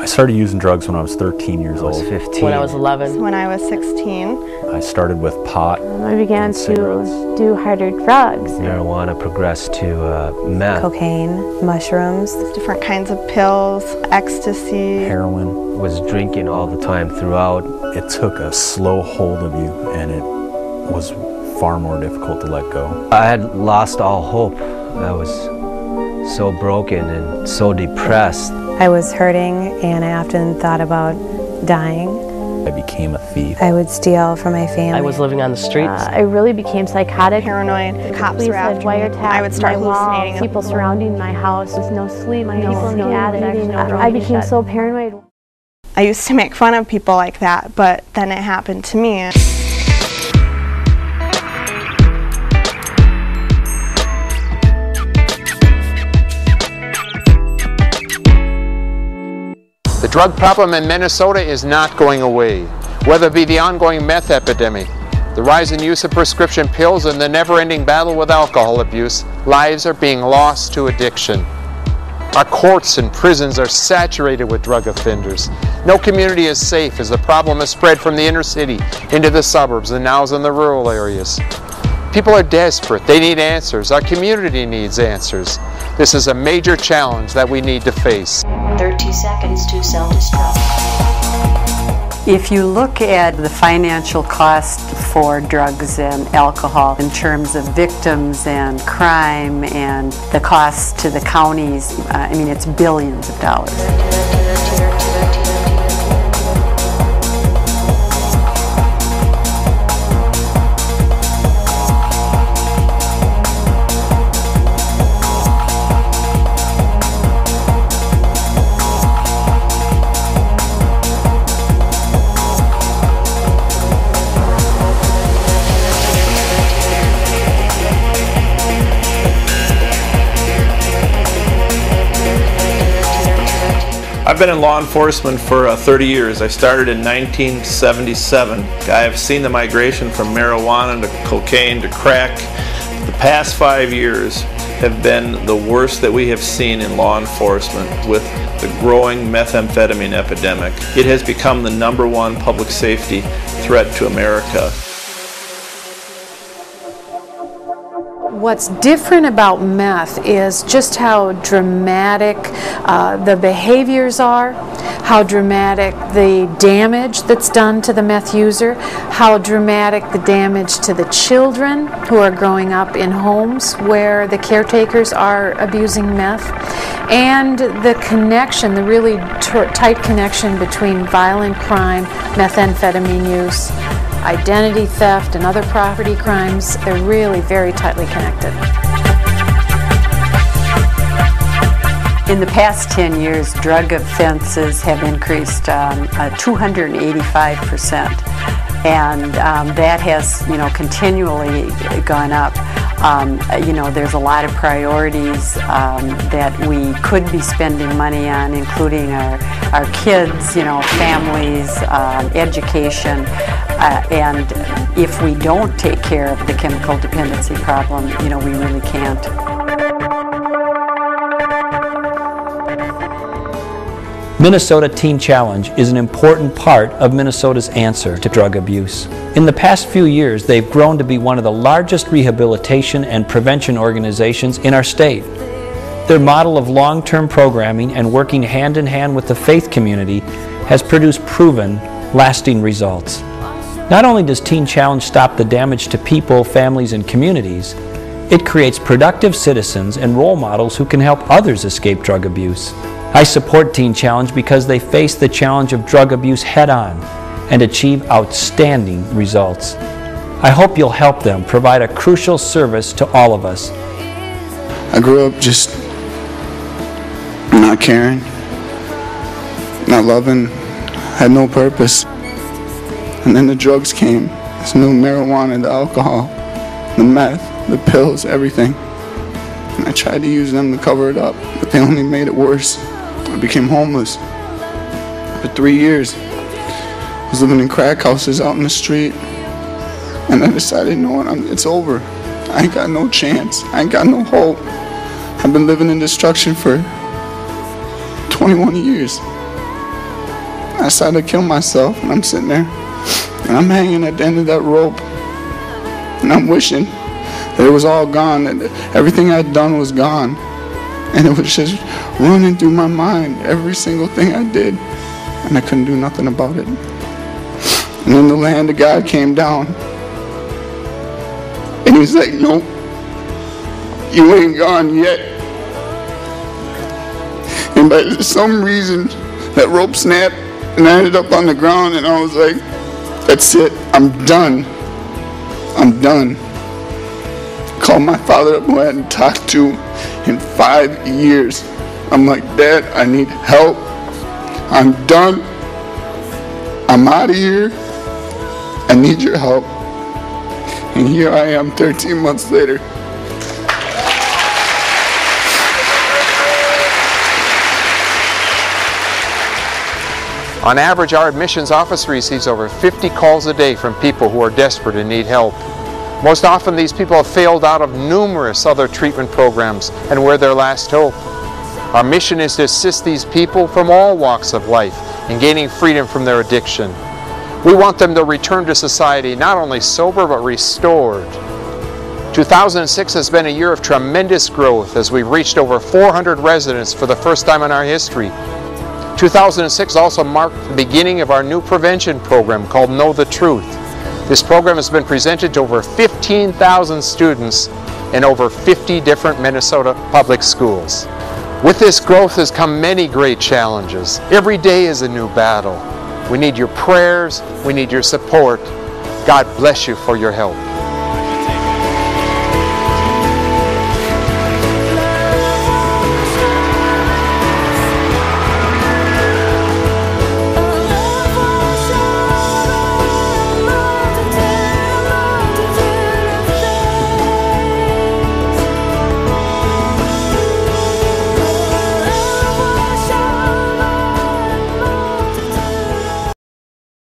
I started using drugs when I was 13 years old. I was 15. When I was 11. When I was 16. I started with pot. I began to do harder drugs. Marijuana progressed to meth. Cocaine, mushrooms. Different kinds of pills, ecstasy. Heroin. Was drinking all the time throughout. It took a slow hold of you, and it was far more difficult to let go. I had lost all hope. I was so broken and so depressed. I was hurting, and I often thought about dying. I became a thief. I would steal from my family. I was living on the streets. I really became psychotic. Paranoid. The cops Police were had after me. wiretapped I would start my walls, hallucinating. people surrounding my house. There was no sleep, no eating. I became so paranoid. I used to make fun of people like that, but then it happened to me. The drug problem in Minnesota is not going away, whether it be the ongoing meth epidemic, the rise in use of prescription pills, and the never-ending battle with alcohol abuse. Lives are being lost to addiction. Our courts and prisons are saturated with drug offenders. No community is safe as the problem has spread from the inner city into the suburbs and now is in the rural areas. People are desperate. They need answers. Our community needs answers. This is a major challenge that we need to face. 30 seconds to self-destruct. If you look at the financial cost for drugs and alcohol in terms of victims and crime and the cost to the counties, I mean, it's billions of dollars. I've been in law enforcement for 30 years. I started in 1977. I have seen the migration from marijuana to cocaine to crack. The past 5 years have been the worst that we have seen in law enforcement with the growing methamphetamine epidemic. It has become the #1 public safety threat to America. What's different about meth is just how dramatic the behaviors are, how dramatic the damage that's done to the meth user, how dramatic the damage to the children who are growing up in homes where the caretakers are abusing meth, and the connection, the really tight connection between violent crime, methamphetamine use, identity theft, and other property crimes. They're really very tightly connected. In the past 10 years, drug offenses have increased 285%, and that has, continually gone up. There's a lot of priorities that we could be spending money on, including our kids, families, education, and if we don't take care of the chemical dependency problem, we really can't. Minnesota Teen Challenge is an important part of Minnesota's answer to drug abuse. In the past few years, they've grown to be one of the largest rehabilitation and prevention organizations in our state. Their model of long-term programming and working hand-in-hand with the faith community has produced proven, lasting results. Not only does Teen Challenge stop the damage to people, families, and communities, it creates productive citizens and role models who can help others escape drug abuse. I support Teen Challenge because they face the challenge of drug abuse head-on and achieve outstanding results. I hope you'll help them provide a crucial service to all of us. I grew up just not caring, not loving, had no purpose. And then the drugs came. This new marijuana, the alcohol, the meth, the pills, everything. And I tried to use them to cover it up, but they only made it worse. I became homeless for 3 years. I was living in crack houses out in the street. And I decided, you know what, it's over. I ain't got no chance. I ain't got no hope. I've been living in destruction for 21 years. I decided to kill myself, and I'm sitting there, and I'm hanging at the end of that rope, and I'm wishing that it was all gone, that everything I'd done was gone, and it was just running through my mind, every single thing I did, and I couldn't do nothing about it. And then the hand of God came down, and he's like, nope, you ain't gone yet. And by some reason, that rope snapped, and I ended up on the ground, and I was like, that's it, I'm done. I'm done. Called my father up, who I hadn't talked to in 5 years. I'm like, Dad, I need help. I'm done. I'm out of here. I need your help. And here I am 13 months later. On average, our admissions office receives over 50 calls a day from people who are desperate and need help. Most often, these people have failed out of numerous other treatment programs and we're their last hope. Our mission is to assist these people from all walks of life in gaining freedom from their addiction. We want them to return to society not only sober but restored. 2006 has been a year of tremendous growth as we've reached over 400 residents for the first time in our history. 2006 also marked the beginning of our new prevention program called Know the Truth. This program has been presented to over 15,000 students in over 50 different Minnesota public schools. With this growth has come many great challenges. Every day is a new battle. We need your prayers, we need your support. God bless you for your help.